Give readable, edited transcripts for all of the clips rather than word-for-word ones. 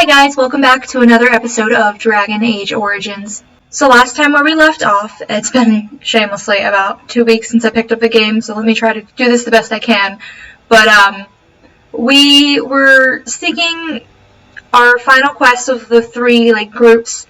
Hi guys, welcome back to another episode of Dragon Age Origins. So last time where we left off, it's been shamelessly about 2 weeks since I picked up the game, so let me try to do this the best I can. But we were seeking our final quest of the 3 groups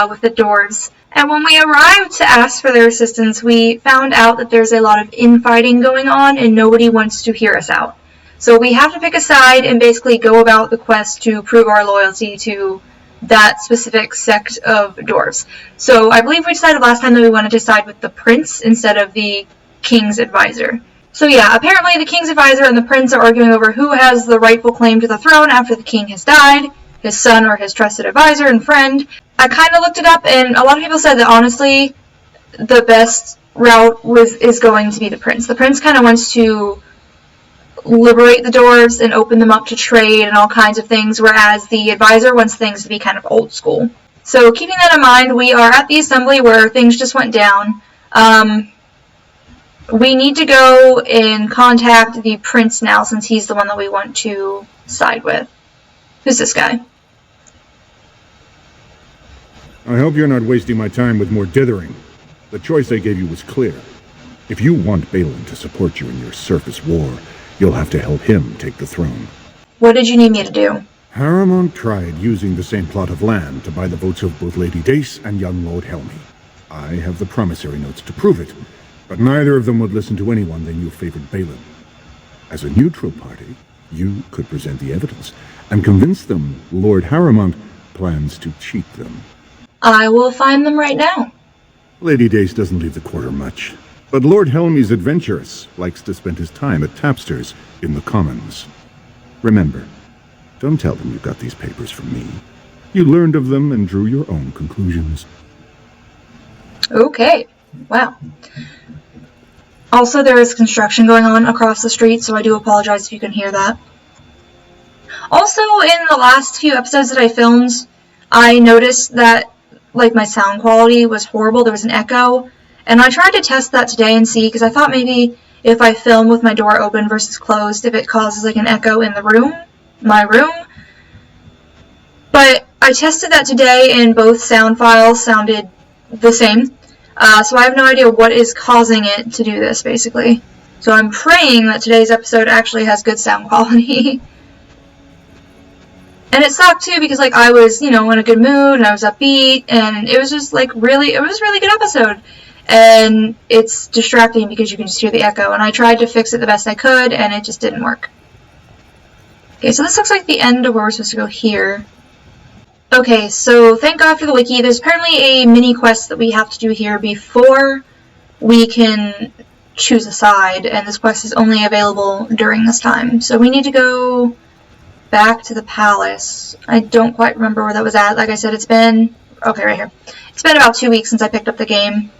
with the dwarves. And when we arrived to ask for their assistance, we found out that there's a lot of infighting going on and nobody wants to hear us out. So we have to pick a side and basically go about the quest to prove our loyalty to that specific sect of dwarves. So I believe we decided last time that we wanted to side with the prince instead of the king's advisor. So yeah, apparently the king's advisor and the prince are arguing over who has the rightful claim to the throne after the king has died, his son or his trusted advisor and friend. I kind of looked it up, and a lot of people said that honestly the best route is going to be the prince. The prince kind of wants to liberate the dwarves and open them up to trade and all kinds of things, whereas the advisor wants things to be kind of old school. So keeping that in mind, we are at the assembly where things just went down. We need to go and contact the prince now, since he's the one that we want to side with. Who's this guy? I hope you're not wasting my time with more dithering. The choice I gave you was clear. If you want Bhelen to support you in your surface war, you'll have to help him take the throne. What did you need me to do? Harriman tried using the same plot of land to buy the votes of both Lady Dace and young Lord Helmy. I have the promissory notes to prove it, but neither of them would listen to anyone they knew favored Bhelen. As a neutral party, you could present the evidence and convince them Lord Harriman plans to cheat them. I will find them right now. Lady Dace doesn't leave the quarter much, but Lord Helmy's adventurous, likes to spend his time at tapsters in the Commons. Remember, don't tell them you got these papers from me. You learned of them and drew your own conclusions. Okay. Wow. Also, there is construction going on across the street, so I do apologize if you can hear that. Also, in the last few episodes that I filmed, I noticed that my sound quality was horrible. There was an echo. And I tried to test that today and see, because I thought maybe if I film with my door open versus closed, if it causes an echo in the room, my room. But I tested that today and both sound files sounded the same. So I have no idea what is causing it to do this, basically. So I'm praying that today's episode actually has good sound quality. And it sucked too, because I was, in a good mood and I was upbeat, and it was just it was a really good episode. And it's distracting because you can just hear the echo, and I tried to fix it the best I could, and it just didn't work. Okay, so this looks like the end of where we're supposed to go here. Okay, so thank God for the wiki. There's apparently a mini quest that we have to do here before we can choose a side, and this quest is only available during this time. So we need to go back to the palace. I don't quite remember where that was at. Like I said, it's been... okay, right here. It's been about 2 weeks since I picked up the game.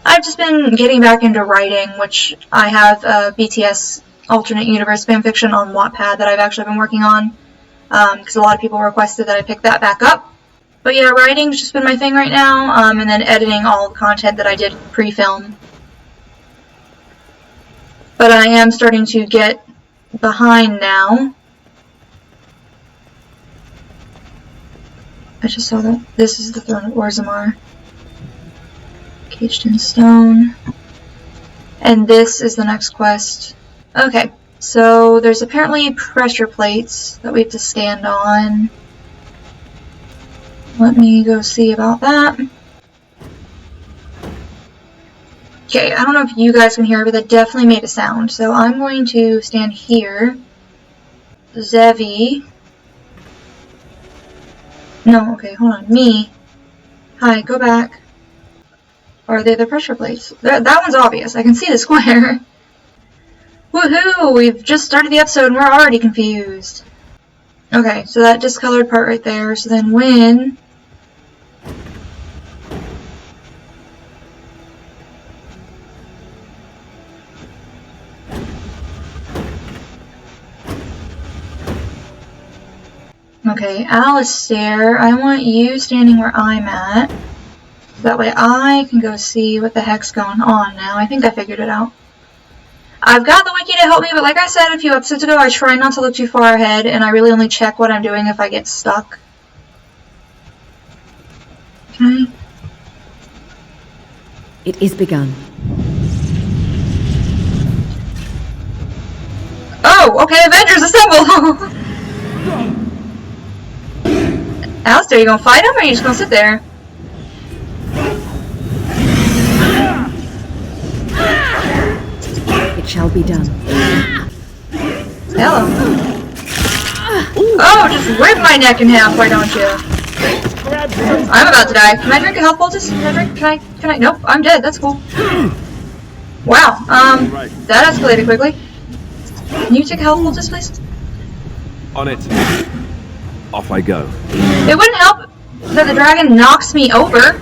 I've just been getting back into writing, which I have a BTS alternate universe fanfiction on Wattpad that I've actually been working on, because a lot of people requested that I pick that back up. But yeah, writing's just been my thing right now, and then editing all the content that I did pre-film. But I am starting to get behind now. I just saw that. This is the throne of Orzammar. Caged in stone. And this is the next quest. Okay, so there's apparently pressure plates that we have to stand on. Let me go see about that. Okay, I don't know if you guys can hear it, but that definitely made a sound. So I'm going to stand here. Zevi. No, okay, hold on. Me. Hi, go back. Or are they the pressure plates? That one's obvious. I can see the square. Woohoo! We've just started the episode and we're already confused. Okay, so that discolored part right there. So then Wynne... okay, Alistair, I want you standing where I'm at. That way I can go see what the heck's going on now. I think I figured it out. I've got the wiki to help me, but like I said a few episodes ago, I try not to look too far ahead, and I really only check what I'm doing if I get stuck. Okay. It is begun. Oh, okay, Avengers assemble! Alistair, you gonna fight him, or are you just gonna sit there? It shall be done. Hello. Oh, just rip my neck in half, why don't you? I'm about to die. Can I drink a health poultice? Can I? Nope, I'm dead, that's cool. Wow, that escalated quickly. Can you take a health poultice, please? On it. Off I go. It wouldn't help that the dragon knocks me over.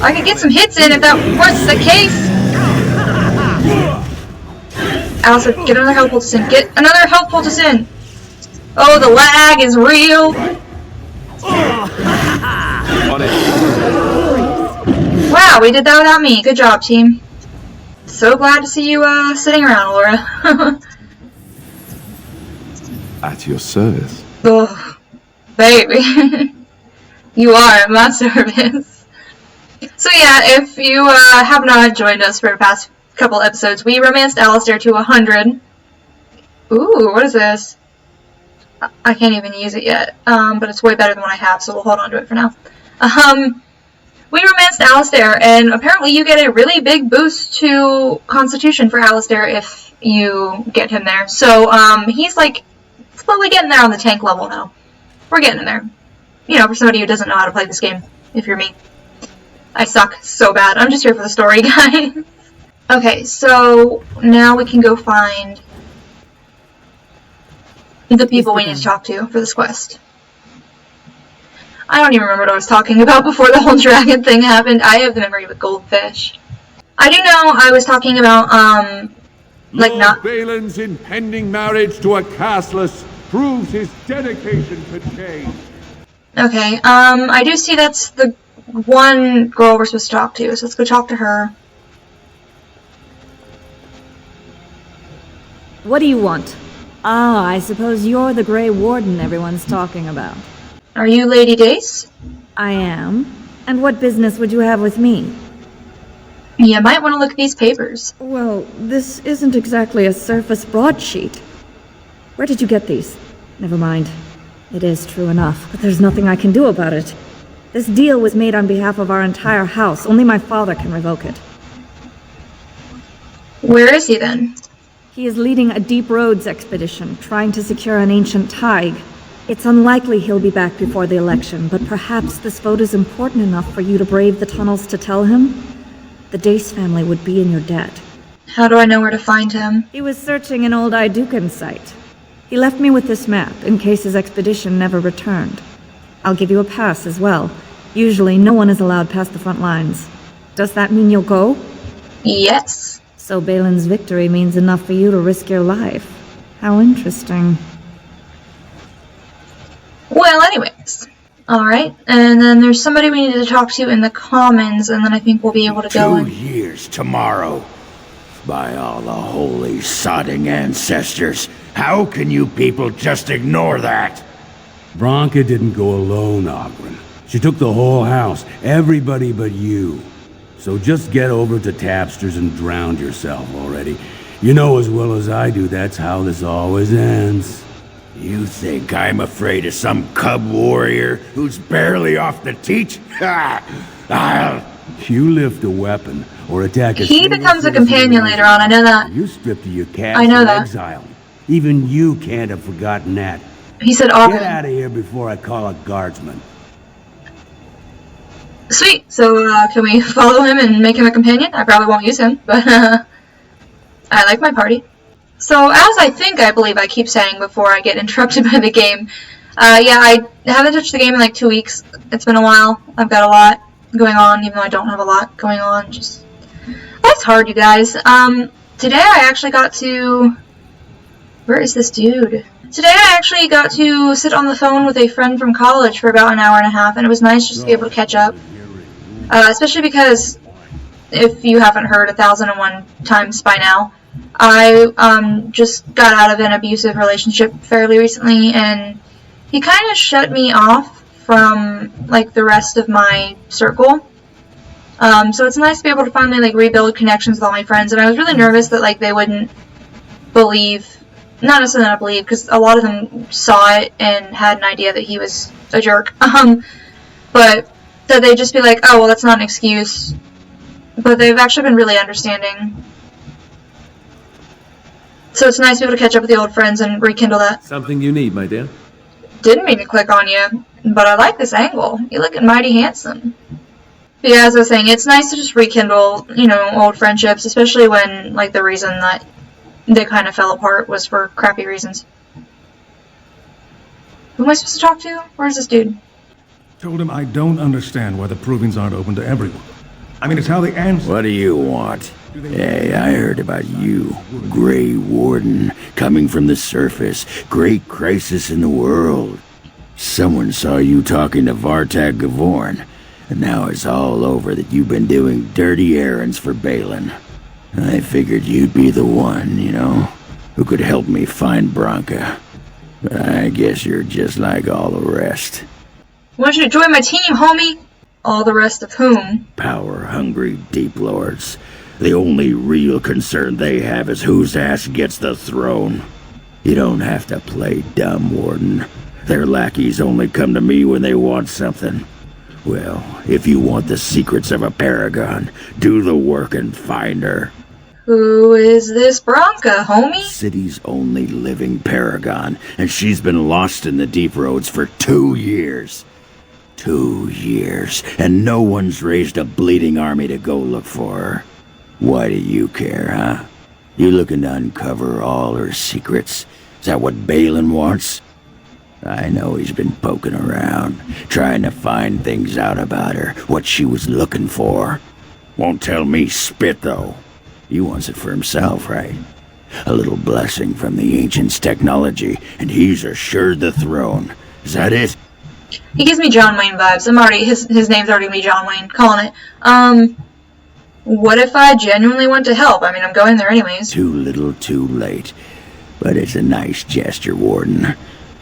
I could get some hits in if that was the case. Alistair, get another health poultice in. Get another health poultice in. Oh, the lag is real. On it. Wow, we did that without me. Good job, team. So glad to see you sitting around, Allora. At your service. Oh, baby. You are at my service. So yeah, if you have not joined us for the past couple episodes, we romanced Alistair to 100. Ooh, what is this? I can't even use it yet, but it's way better than what I have, so we'll hold on to it for now. We romanced Alistair, and apparently you get a really big boost to Constitution for Alistair if you get him there. So, he's like slowly getting there on the tank level now. We're getting in there. You know, for somebody who doesn't know how to play this game, if you're me. I suck so bad. I'm just here for the story, guys. Okay, so now we can go find the people we need to talk to for this quest. I don't even remember what I was talking about before the whole dragon thing happened. I have the memory of a goldfish. I do know I was talking about, like Lord Bhelen's impending marriage to a castless proves his dedication to change. Okay, I do see that's the one girl we're supposed to talk to, so let's go talk to her. What do you want? Ah, I suppose you're the Grey Warden everyone's talking about. Are you Lady Dace? I am. And what business would you have with me? You might want to look at these papers. Well, this isn't exactly a surface broadsheet. Where did you get these? Never mind. It is true enough, but there's nothing I can do about it. This deal was made on behalf of our entire house. Only my father can revoke it. Where is he then? He is leading a deep roads expedition, trying to secure an ancient thaig. It's unlikely he'll be back before the election, but perhaps this vote is important enough for you to brave the tunnels to tell him? The Dace family would be in your debt. How do I know where to find him? He was searching an old Idukan site. He left me with this map, in case his expedition never returned. I'll give you a pass as well. Usually, no one is allowed past the front lines. Does that mean you'll go? Yes. So Bhelen's victory means enough for you to risk your life. How interesting. Well, anyways. Alright, and then there's somebody we need to talk to in the commons, and then I think we'll be able to go in. 2 years tomorrow. By all the holy sodding ancestors, how can you people just ignore that? Bronca didn't go alone, Oghren. She took the whole house, everybody but you. So just get over to Tapster's and drown yourself already. You know as well as I do that's how this always ends. You think I'm afraid of some cub warrior who's barely off the teat? You lift a weapon or attack a He becomes a companion later on, I know that. You stripped of your caste I know and that. exiled. Even you can't have forgotten that. He said Get Oghren. out of here before I call a guardsman. Sweet, so can we follow him and make him a companion? I probably won't use him, but I like my party. So as I believe I keep saying before I get interrupted by the game, yeah, I haven't touched the game in like 2 weeks. It's been a while. I've got a lot going on, even though I don't have a lot going on. Just life's hard, you guys. Today I actually got to... Where is this dude? Today I actually got to sit on the phone with a friend from college for about an hour and a half, and it was nice just to be able to catch up. Especially because, if you haven't heard 1,001 times by now, I just got out of an abusive relationship fairly recently, and he kind of shut me off from like the rest of my circle. So it's nice to be able to finally like rebuild connections with all my friends, and I was really nervous that like they wouldn't believe, not necessarily not believe, because a lot of them saw it and had an idea that he was a jerk, but that they'd just be like, oh well, that's not an excuse. But they've actually been really understanding. So it's nice to be able to catch up with the old friends and rekindle that. Something you need, my dear? Didn't mean to click on you, but I like this angle. You're looking mighty handsome. But yeah, as I was saying, it's nice to just rekindle, you know, old friendships, especially when, like, the reason that they kind of fell apart was for crappy reasons. Who am I supposed to talk to? Where's this dude? Told him I don't understand why the provings aren't open to everyone. I mean, it's how the answer. What do you want? Hey, I heard about you, Grey Warden, coming from the surface. Great crisis in the world. Someone saw you talking to Vartag Gavorn, and now it's all over that you've been doing dirty errands for Bhelen. I figured you'd be the one, you know, who could help me find Branka. But I guess you're just like all the rest. I want you to join my team, homie! All the rest of whom? Power-hungry Deep Lords. The only real concern they have is whose ass gets the throne. You don't have to play dumb, Warden. Their lackeys only come to me when they want something. Well, if you want the secrets of a paragon, do the work and find her. Who is this Branka, homie? City's only living paragon, and she's been lost in the deep roads for 2 years. 2 years, and no one's raised a bleeding army to go look for her. Why do you care, huh? You looking to uncover all her secrets? Is that what Bhelen wants? I know he's been poking around, trying to find things out about her, what she was looking for. Won't tell me spit, though. He wants it for himself, right? A little blessing from the Ancients' technology, and he's assured the throne. Is that it? He gives me John Wayne vibes. His name's already gonna be John Wayne. Calling it. What if I genuinely want to help? I mean, I'm going there anyways. Too little, too late. But it's a nice gesture, Warden.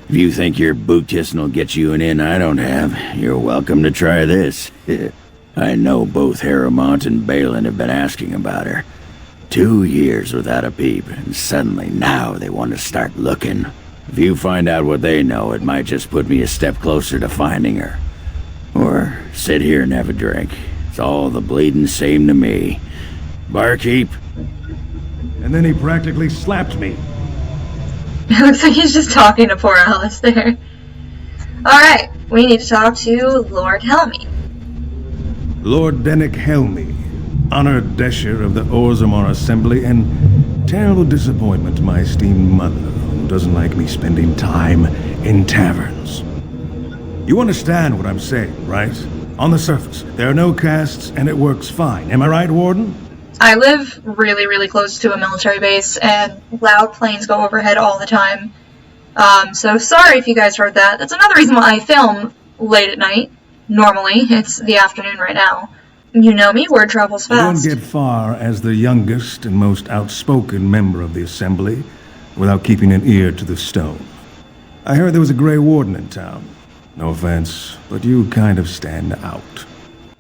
If you think your boot kissing will get you an in I don't have, you're welcome to try this. I know both Harrowmont and Bhelen have been asking about her. 2 years without a peep, and suddenly now they want to start looking. If you find out what they know, it might just put me a step closer to finding her. Or sit here and have a drink. It's all the bleeding same to me. Barkeep? And then he practically slapped me. It looks like he's just talking to poor Alistair. Alright, we need to talk to Lord Helmy. Lord Dennick Helmy, honored Desher of the Orzammar Assembly, and terrible disappointment to my esteemed mother, who doesn't like me spending time in taverns. You understand what I'm saying, right? On the surface, there are no castes, and it works fine. Am I right, Warden? I live really, really close to a military base, and loud planes go overhead all the time. So sorry if you guys heard that. That's another reason why I film late at night. Normally, it's the afternoon right now. You know me, word travels fast. You don't get far as the youngest and most outspoken member of the Assembly without keeping an ear to the stone. I heard there was a Grey Warden in town. No offense, but you kind of stand out.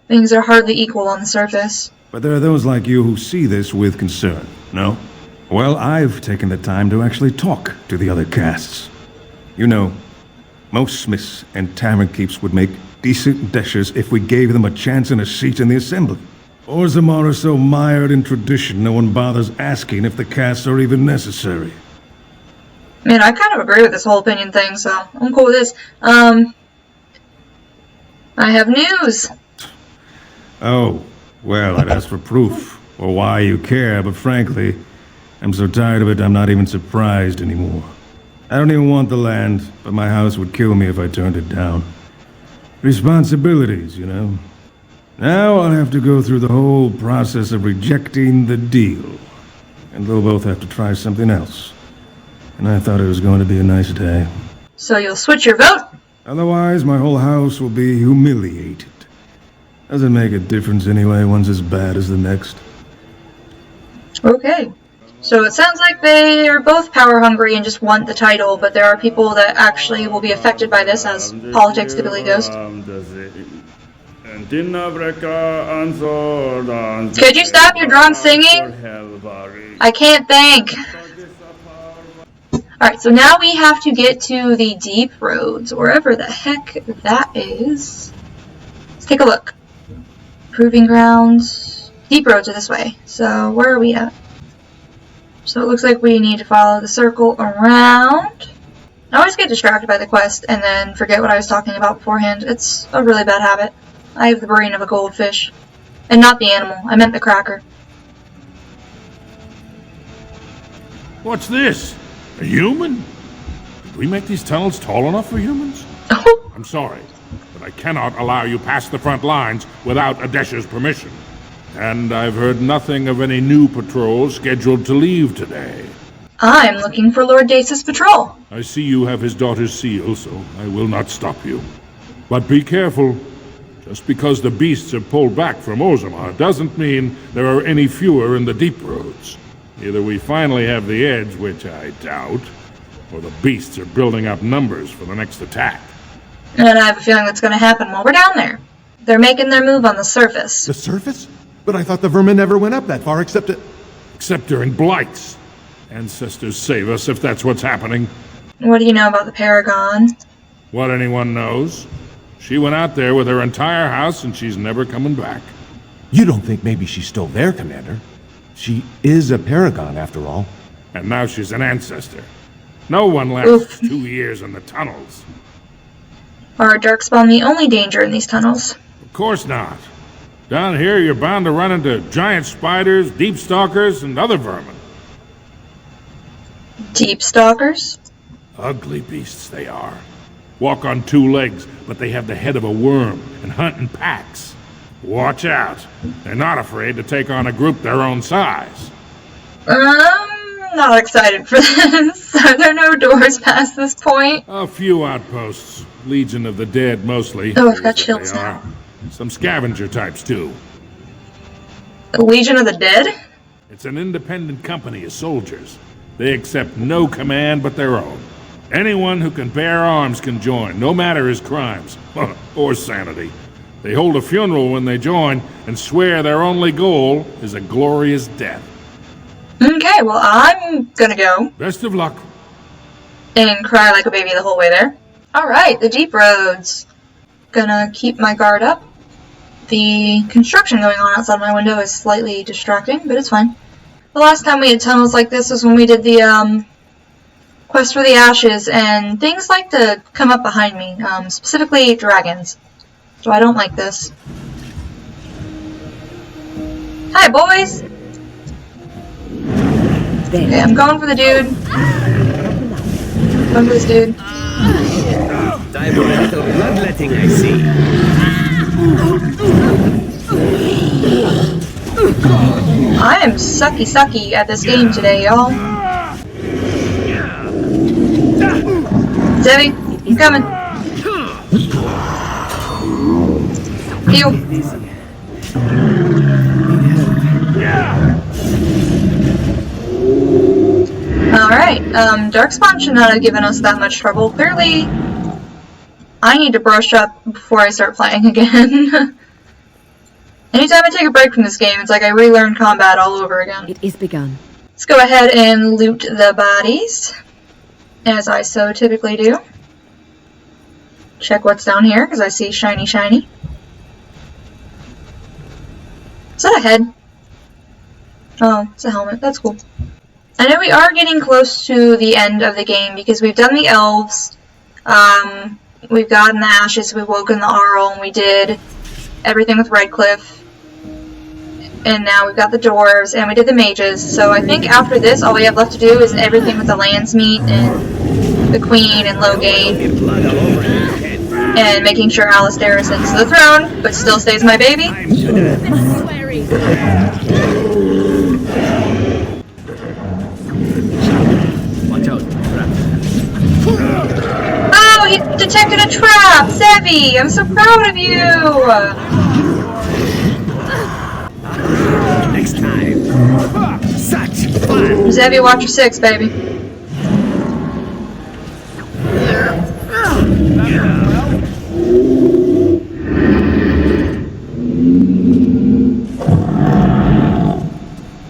Things are hardly equal on the surface. But there are those like you who see this with concern, no? Well, I've taken the time to actually talk to the other castes. You know, most smiths and tavern keeps would make decent deshers if we gave them a chance and a seat in the Assembly. Orzammar are so mired in tradition, no one bothers asking if the castes are even necessary. Man, I kind of agree with this whole opinion thing, so I'm cool with this. I have news. Oh, well, I'd ask for proof, or why you care, but frankly, I'm so tired of it I'm not even surprised anymore. I don't even want the land, but my house would kill me if I turned it down. Responsibilities, you know. Now I'll have to go through the whole process of rejecting the deal. And they'll both have to try something else. And I thought it was going to be a nice day. So you'll switch your vote? Otherwise, my whole house will be humiliated. Doesn't make a difference anyway, one's as bad as the next. Okay. So it sounds like they are both power hungry and just want the title, but there are people that actually will be affected by this, as politics typically goes. Could you stop your drunk singing? I can't think. Alright, so now we have to get to the deep roads, wherever the heck that is. Let's take a look. Proving grounds. Deep roads are this way. So where are we at? So it looks like we need to follow the circle around. I always get distracted by the quest and then forget what I was talking about beforehand. It's a really bad habit. I have the brain of a goldfish. And not the animal. I meant the cracker. What's this? A human? Did we make these tunnels tall enough for humans? Oh. I'm sorry, but I cannot allow you past the front lines without Adesha's permission. And I've heard nothing of any new patrols scheduled to leave today. I'm looking for Lord Dace's patrol. I see you have his daughter's seal, so I will not stop you. But be careful. Just because the beasts have pulled back from Orzammar doesn't mean there are any fewer in the deep roads. Either we finally have the edge, which I doubt, or the beasts are building up numbers for the next attack. And I have a feeling that's going to happen while we're down there. They're making their move on the surface. The surface? But I thought the vermin never went up that far except during blights. Ancestors save us if that's what's happening. What do you know about the Paragon? What anyone knows. She went out there with her entire house and she's never coming back. You don't think maybe she's still there, Commander? She is a paragon, after all. And now she's an ancestor. No one lasts 2 years in the tunnels. Are Darkspawn the only danger in these tunnels? Of course not. Down here you're bound to run into giant spiders, deep stalkers, and other vermin. Deep stalkers? Ugly beasts they are. Walk on 2 legs, but they have the head of a worm and hunt in packs. Watch out. They're not afraid to take on a group their own size. Not excited for this. Are there no doors past this point? A few outposts. Legion of the Dead, mostly. Oh, I've got chills now. Some scavenger types, too. The Legion of the Dead? It's an independent company of soldiers. They accept no command but their own. Anyone who can bear arms can join, no matter his crimes, or sanity. They hold a funeral when they join, and swear their only goal is a glorious death. Okay, well, I'm gonna go. Best of luck. And cry like a baby the whole way there. Alright, the deep roads. Gonna keep my guard up. The construction going on outside my window is slightly distracting, but it's fine. The last time we had tunnels like this was when we did the, Quest for the Ashes, and things like to come up behind me, specifically dragons. So I don't like this. Hi, boys! Okay, I'm going for the dude. Going for this dude. Diabolical bloodletting, I see. I am sucky at this game today, y'all. Zevi, I'm coming. Heal. Alright, Darkspawn should not have given us that much trouble. Clearly, I need to brush up before I start playing again. Anytime I take a break from this game, it's like I relearn combat all over again. It is begun. Let's go ahead and loot the bodies, as I so typically do. Check what's down here, because I see shiny. Is that a head? Oh, it's a helmet. That's cool. I know we are getting close to the end of the game, because we've done the elves, we've gotten the ashes, we've woken the Arl, and we did everything with Redcliffe. And now we've got the dwarves, and we did the mages. So I think after this, all we have left to do is everything with the Landsmeet, and the Queen, and Loghain, and making sure Alistair ascends to the throne, but still stays my baby. Watch out, Oh, he detected a trap! Zevi, I'm so proud of you! next time. Such Zevi, watch your 6, baby.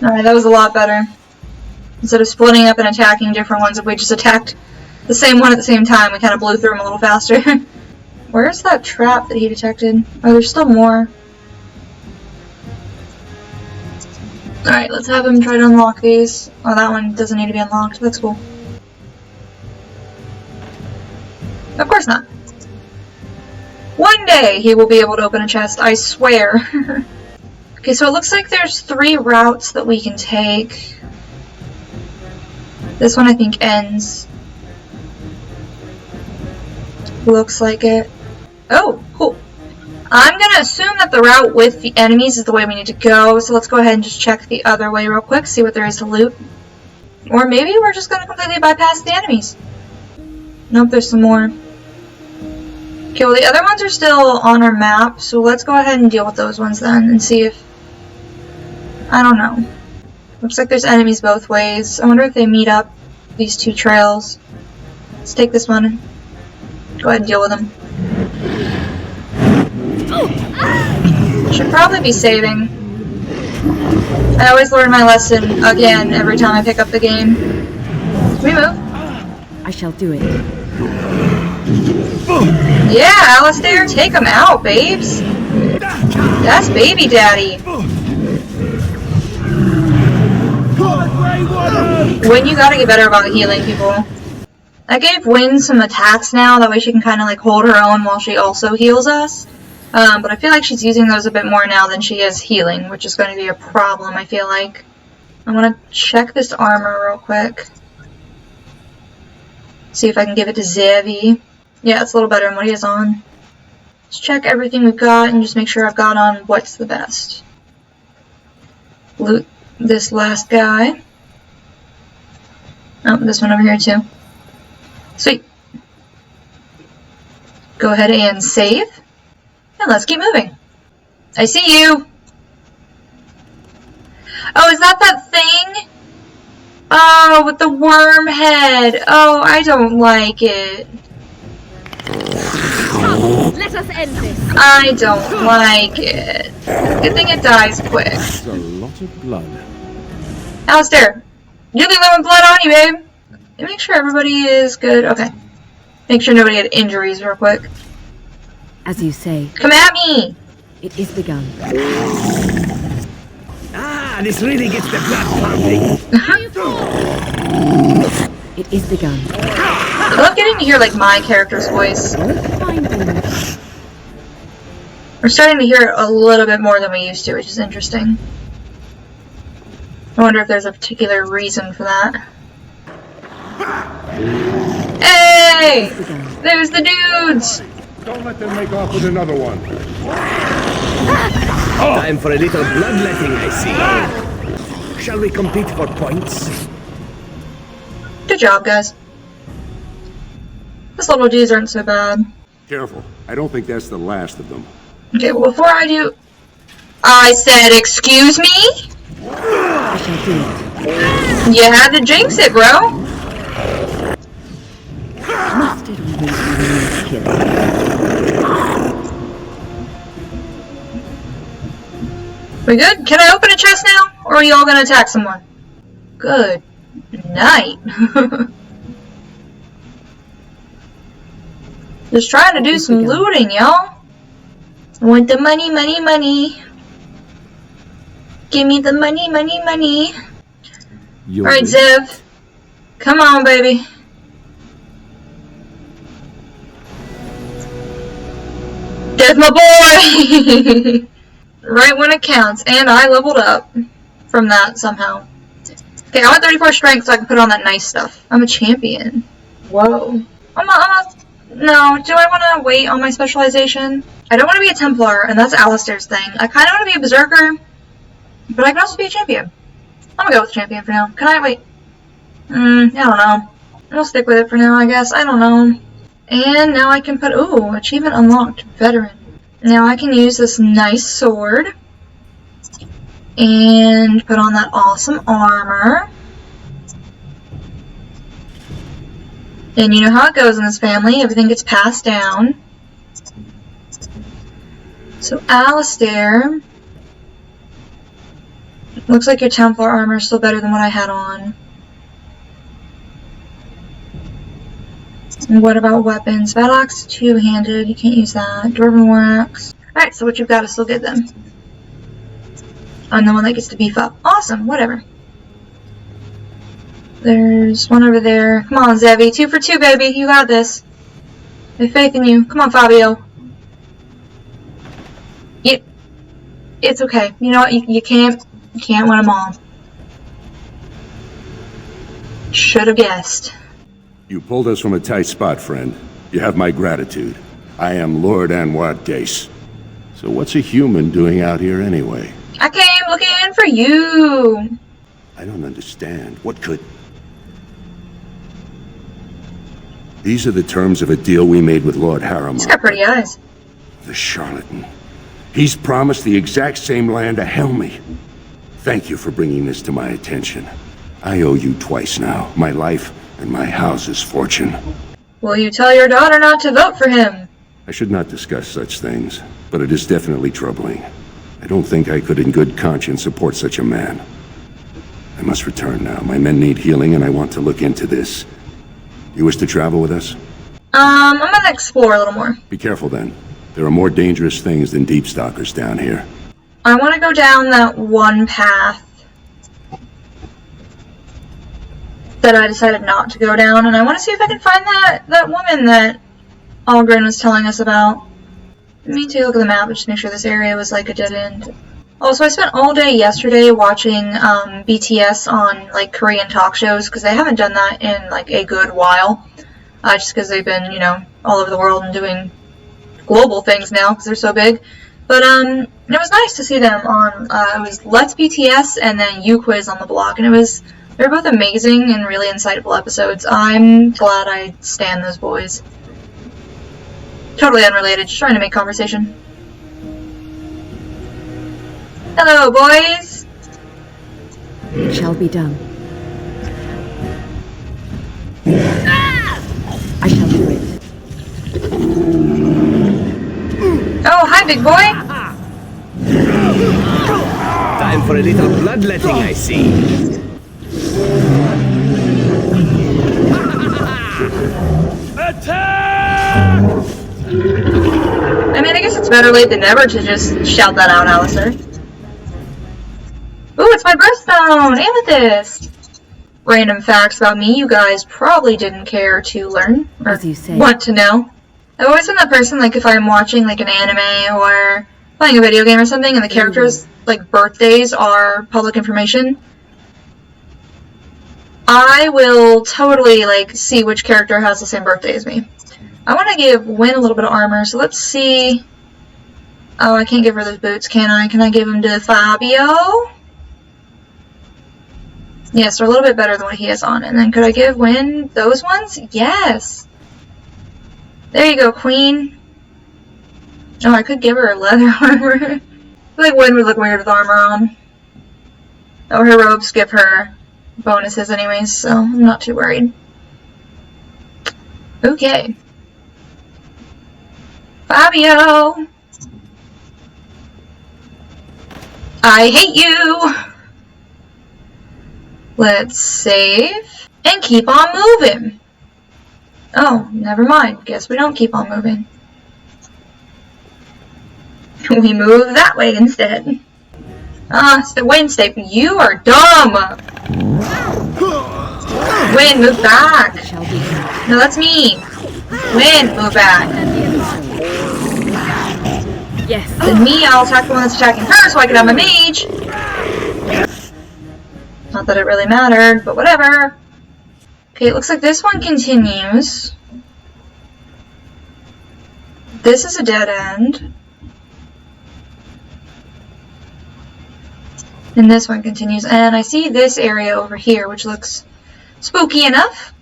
Alright, that was a lot better. Instead of splitting up and attacking different ones, if we just attacked the same one at the same time, we kind of blew through them a little faster. Where's that trap that he detected? Oh, there's still more. Alright, let's have him try to unlock these. Oh, that one doesn't need to be unlocked. That's cool. Of course not. One day he will be able to open a chest, I swear. Okay, so it looks like there's 3 routes that we can take. This one I think ends. Looks like it. Oh, cool. I'm gonna assume that the route with the enemies is the way we need to go, so let's go ahead and just check the other way real quick, see what there is to loot. Or maybe we're just gonna completely bypass the enemies. Nope, there's some more. Okay, well the other ones are still on our map, so let's go ahead and deal with those ones then and see if... I don't know. Looks like there's enemies both ways. I wonder if they meet up, these 2 trails. Let's take this one and go ahead and deal with them. Should probably be saving. I always learn my lesson again every time I pick up the game. Can we move? I shall do it. Yeah, Alistair, take him out, babes. That's baby daddy. Wynne, you gotta get better about healing people. I gave Wynne some attacks now, that way she can kind of like hold her own while she also heals us. But I feel like she's using those a bit more now than she is healing, which is going to be a problem, I feel like. I want to check this armor real quick. See if I can give it to Zevi. Yeah, it's a little better than what he has on. Let's check everything we've got and just make sure I've got on what's the best. Loot this last guy. Oh, this one over here too. Sweet. Go ahead and save. And let's keep moving. I see you. Oh, is that thing? Oh, with the worm head. Oh, I don't like it. Let us end this. I don't like it. Good thing it dies quick. That's a lot of blood. Alistair, you're the only one with blood on you, babe. Make sure everybody is good. Okay. Make sure nobody had injuries real quick. As you say, Come at me! it is begun. Ah, this really gets the blood pumping. It is begun. I love getting to hear like my character's voice. Fine, Wynne. We're starting to hear it a little bit more than we used to, which is interesting. I wonder if there's a particular reason for that. Hey! There's the dudes! Don't let them make off with another one. Time for a little bloodletting, I see. Shall we compete for points? Good job, guys. These little dudes aren't so bad. Careful. I don't think that's the last of them. Okay, well before I do... I said, excuse me? I shall do it. You had to jinx it, bro. Must it always be kill? We good? Can I open a chest now? Or are you all gonna attack someone? Good night. Just trying to do some looting, y'all. I want the money, money, money. Give me the money, money, money. Alright, Zev. Come on, baby. There's my boy! Right when it counts. And I leveled up from that somehow. Okay, I want 34 strength so I can put on that nice stuff. I'm a champion. Whoa. No, do I want to wait on my specialization? I don't want to be a Templar, and that's Alistair's thing. I kind of want to be a Berserker, but I can also be a champion. I'm gonna go with champion for now. Can I wait? I don't know. I'll stick with it for now, I guess. I don't know. And now I can put, ooh, achievement unlocked, veteran. Now I can use this nice sword. And put on that awesome armor. And you know how it goes in this family. Everything gets passed down. So Alistair, looks like your Templar armor is still better than what I had on. And what about weapons? Battle axe, two-handed. You can't use that. Dwarven war axe. Alright, so what you've got is still good then. I'm the one that gets to beef up. Awesome, whatever. There's one over there. Come on, Zevi. 2 for 2, baby. You got this. I have faith in you. Come on, Fabio. It's okay. You know what? You can't win them all. Should have guessed. You pulled us from a tight spot, friend. You have my gratitude. I am Lord Anwar Dace. So what's a human doing out here anyway? I came looking for you. I don't understand. What could... These are the terms of a deal we made with Lord Harriman. He's got pretty eyes. The charlatan. He's promised the exact same land to Helmy. Thank you for bringing this to my attention. I owe you twice now. My life and my house's fortune. Will you tell your daughter not to vote for him? I should not discuss such things, but it is definitely troubling. I don't think I could in good conscience support such a man. I must return now. My men need healing and I want to look into this. You wish to travel with us? I'm gonna explore a little more. Be careful then. There are more dangerous things than deep stalkers down here. I want to go down that one path that I decided not to go down, and I want to see if I can find that woman that Oghren was telling us about. Let me take a look at the map and just make sure this area was like a dead end. Also, I spent all day yesterday watching BTS on like Korean talk shows because they haven't done that in like a good while. Just because they've been, you know, all over the world and doing global things now because they're so big. But it was nice to see them on. It was Let's BTS and then You Quiz on the block, and they're both amazing and really insightful episodes. I'm glad I stan those boys. Totally unrelated, just trying to make conversation. Hello, boys! It shall be done. I shall do it. Oh, hi, big boy! Time for a little bloodletting, I see. Attack! I mean, I guess it's better late than never to just shout that out, Alistair. Ooh, it's my birthstone! Amethyst! Random facts about me you guys probably didn't care to learn, or As you say. want to know. I've always been that person, like, if I'm watching, like, an anime or playing a video game or something, and the characters' like, birthdays are public information, I will totally, like, see which character has the same birthday as me. I want to give Wynne a little bit of armor, so let's see. Oh, I can't give her those boots, can I? Can I give them to Fabio? Yes, they're a little bit better than what he has on. And then could I give Wynne those ones? Yes! There you go, Queen. Oh, I could give her leather armor. I feel like Wynne would look weird with armor on. Oh, her robes give her bonuses anyways, so I'm not too worried. Okay. Fabio! I hate you! Let's save and keep on moving. Oh, never mind. Guess we don't keep on moving. We move that way instead. It's the Wynne statement. You are dumb! Wynne, move back! No, that's me! Wynne, move back! Yes. Then me, I'll attack the one that's attacking her so I can have my mage! Not that it really mattered, but whatever. Okay, it looks like this one continues. This is a dead end. And this one continues. And I see this area over here, which looks spooky enough.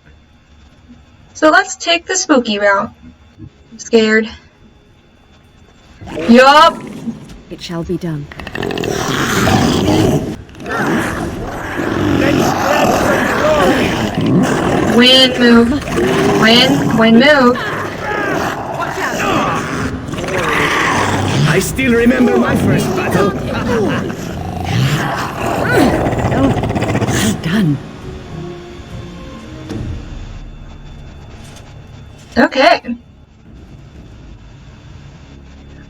So let's take the spooky route. I'm scared. Yup! It shall be done. Wynne, move. Wynne, move. I still remember my first battle. Well done. Okay.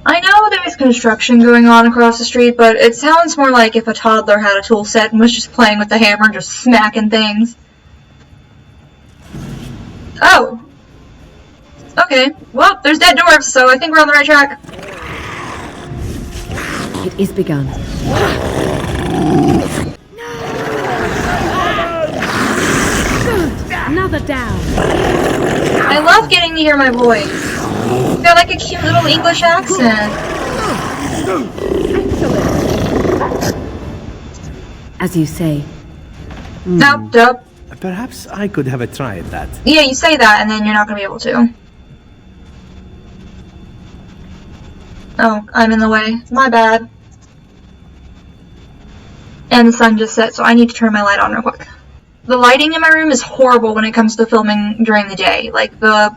I know there's construction going on across the street, but it sounds more like if a toddler had a tool set and was just playing with the hammer, just smacking things. Oh. Okay. Well, there's dead dwarves, so I think we're on the right track. It is begun. Another down. I love getting to hear my voice. It's got like a cute little English accent. As you say. Nope. Perhaps I could have a try at that. Yeah, you say that and then you're not going to be able to. Oh, I'm in the way. My bad. And the sun just set, so I need to turn my light on real quick. The lighting in my room is horrible when it comes to filming during the day. Like, the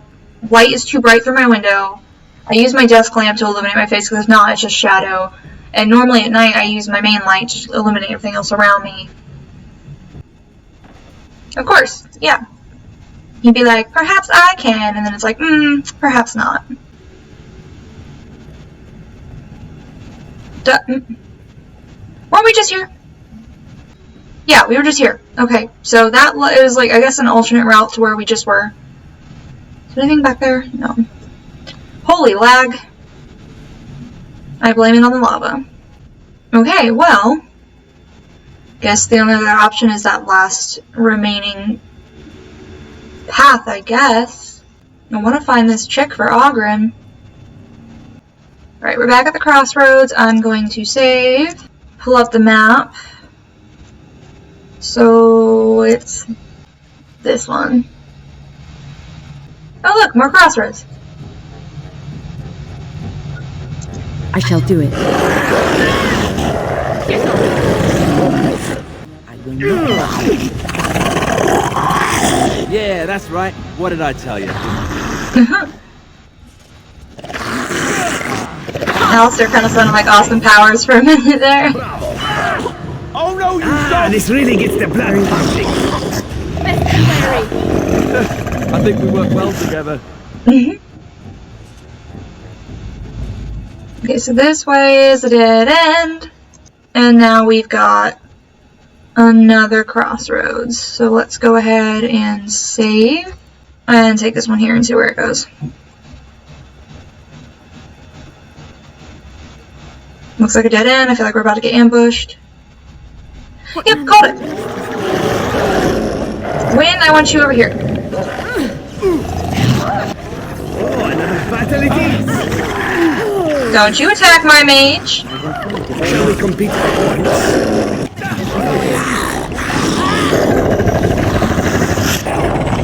light is too bright through my window. I use my desk lamp to illuminate my face, because if not, it's just shadow. And normally at night, I use my main light to illuminate everything else around me. Of course, yeah. You'd be like, perhaps I can, and then it's like, perhaps not. Weren't we just here? Yeah, we were just here. Okay, so that is like, I guess, an alternate route to where we just were. Is there anything back there? No. Holy lag. I blame it on the lava. Okay, well, guess the only other option is that last remaining path, I guess. I want to find this chick for Oghren. Alright, we're back at the crossroads. I'm going to save, pull up the map. So it's this one. Oh look, more crossroads. I shall do it. I will not. Yeah, that's right. What did I tell you? Alistair kind of sounded like Austin Powers for a minute there. Oh no, you don't! This really gets the blood pumping. I think we work well together. Okay, so this way is a dead end. And now we've got another crossroads. So let's go ahead and save. And take this one here and see where it goes. Looks like a dead end. I feel like we're about to get ambushed. Yep, called it. Wynne, I want you over here. Oh, another battle it is! Don't you attack my mage. Shall we compete for points?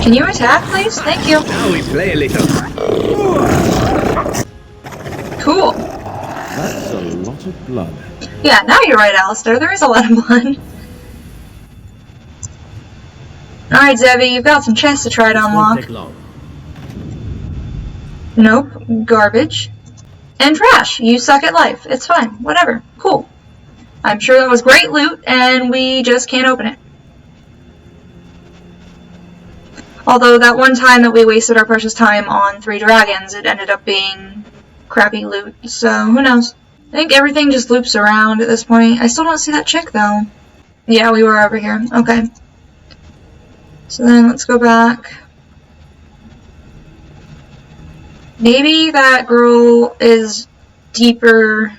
Can you attack, please? Thank you. Now we play a little. Cool. That's a lot of blood. Yeah, now you're right, Alistair. There is a lot of blood. Alright, Zevi, you've got some chests to try to unlock. Nope. Garbage. And trash. You suck at life. It's fine. Whatever. Cool. I'm sure that was great loot, and we just can't open it. Although that one time that we wasted our precious time on 3 dragons, it ended up being crappy loot. So, who knows? I think everything just loops around at this point. I still don't see that chick, though. Yeah, we were over here. Okay. So then let's go back. Maybe that girl is deeper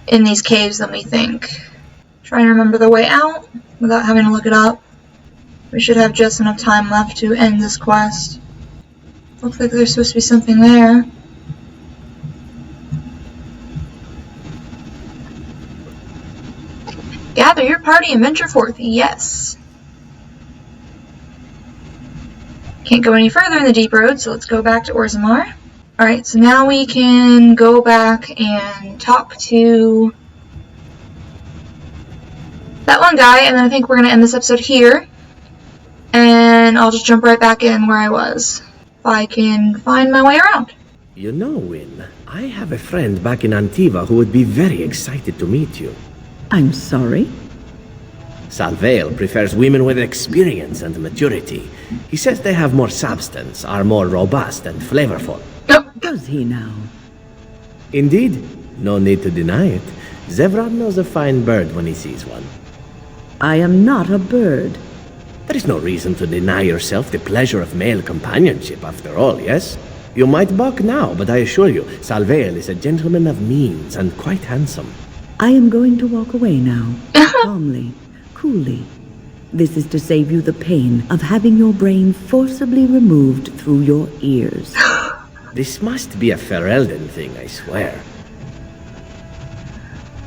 in these caves than we think. Trying to remember the way out without having to look it up. We should have just enough time left to end this quest. Looks like there's supposed to be something there. Gather your party and venture forth. Yes. Can't go any further in the deep road, so let's go back to Orzammar. Alright, so now we can go back and talk to that one guy, and then I think we're going to end this episode here. And I'll just jump right back in where I was, if I can find my way around. You know, Wynne, I have a friend back in Antiva who would be very excited to meet you. I'm sorry? Salvail prefers women with experience and maturity. He says they have more substance, are more robust and flavorful. Does he now? Indeed. No need to deny it. Zevran knows a fine bird when he sees one. I am not a bird. There is no reason to deny yourself the pleasure of male companionship, after all, yes? You might balk now, but I assure you, Salvail is a gentleman of means and quite handsome. I am going to walk away now. Calmly, coolly. This is to save you the pain of having your brain forcibly removed through your ears. This must be a Ferelden thing, I swear.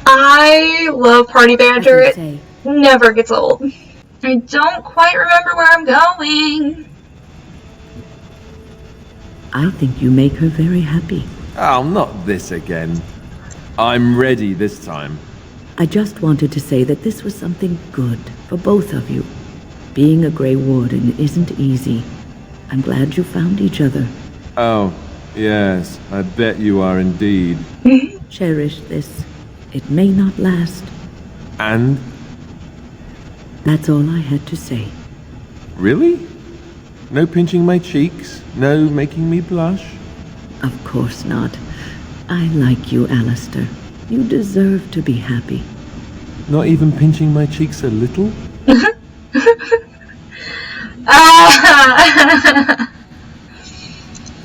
I love party banter. It never gets old. I don't quite remember where I'm going. I think you make her very happy. Oh, not this again. I'm ready this time. I just wanted to say that this was something good for both of you. Being a Grey Warden isn't easy. I'm glad you found each other. Oh, yes, I bet you are indeed. Cherish this. It may not last. And? That's all I had to say. Really? No pinching my cheeks? No making me blush? Of course not. I like you, Alistair. You deserve to be happy. Not even pinching my cheeks a little?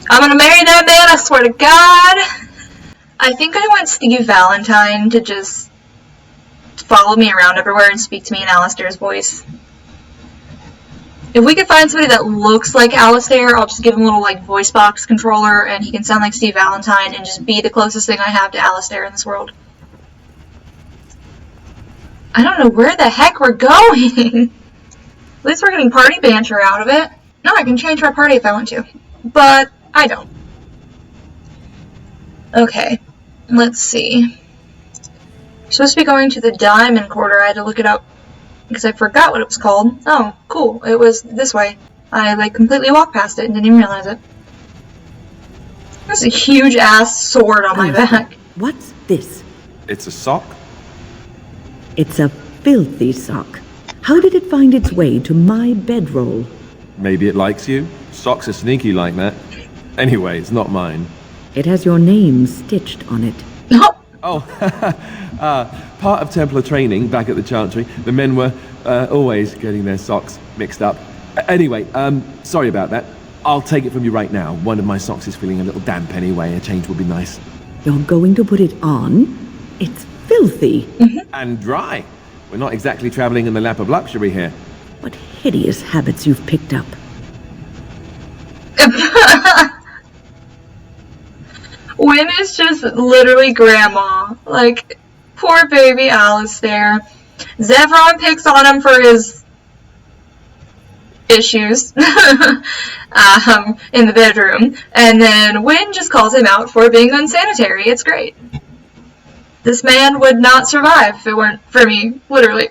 I'm gonna marry that man, I swear to God. I think I want Steve Valentine to just follow me around everywhere and speak to me in Alistair's voice. If we could find somebody that looks like Alistair, I'll just give him a little like voice box controller and he can sound like Steve Valentine and just be the closest thing I have to Alistair in this world. I don't know where the heck we're going. At least we're getting party banter out of it. No, I can change my party if I want to, but I don't. Okay, let's see. We're supposed to be going to the Diamond Quarter. I had to look it up because I forgot what it was called. Oh, cool. It was this way. I like completely walked past it and didn't even realize it. There's a huge ass sword on my back. What's this? It's a sock? It's a filthy sock. How did it find its way to my bedroll? Maybe it likes you. Socks are sneaky like that. Anyway, it's not mine. It has your name stitched on it. Oh, part of Templar training back at the Chantry, the men were always getting their socks mixed up. Anyway, sorry about that. I'll take it from you right now. One of my socks is feeling a little damp anyway. A change would be nice. You're going to put it on? It's filthy. And dry. We're not exactly traveling in the lap of luxury here. What hideous habits you've picked up. Wynne is just literally grandma. Like, poor baby Alistair. Zevran picks on him for his issues in the bedroom. And then Wynne just calls him out for being unsanitary. It's great. This man would not survive if it weren't for me, literally.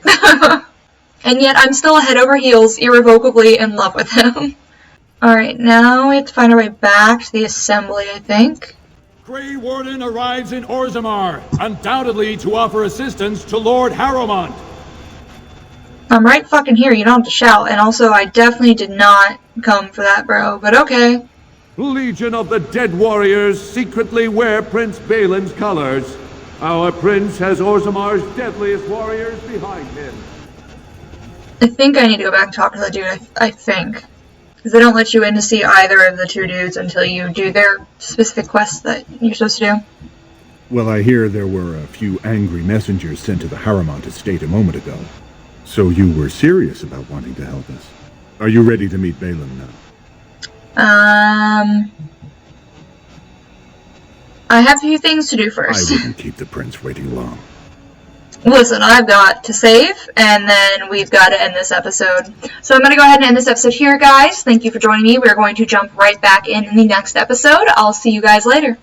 And yet I'm still head over heels, irrevocably in love with him. Alright, now we have to find our way back to the assembly, I think. Grey Warden arrives in Orzammar, undoubtedly to offer assistance to Lord Harrowmont. I'm right fucking here, you don't have to shout. And also, I definitely did not come for that, bro, but okay. Legion of the Dead Warriors secretly wear Prince Bhelen's colors. Our prince has Orzammar's deadliest warriors behind him. I think I need to go back and talk to the dude, I think. Because they don't let you in to see either of the two dudes until you do their specific quests that you're supposed to do. Well, I hear there were a few angry messengers sent to the Harrowmont estate a moment ago. So you were serious about wanting to help us. Are you ready to meet Bhelen now? I have a few things to do first. I wouldn't keep the prince waiting long. Listen, I've got to save, and then we've got to end this episode. So I'm going to go ahead and end this episode here, guys. Thank you for joining me. We're going to jump right back in the next episode. I'll see you guys later.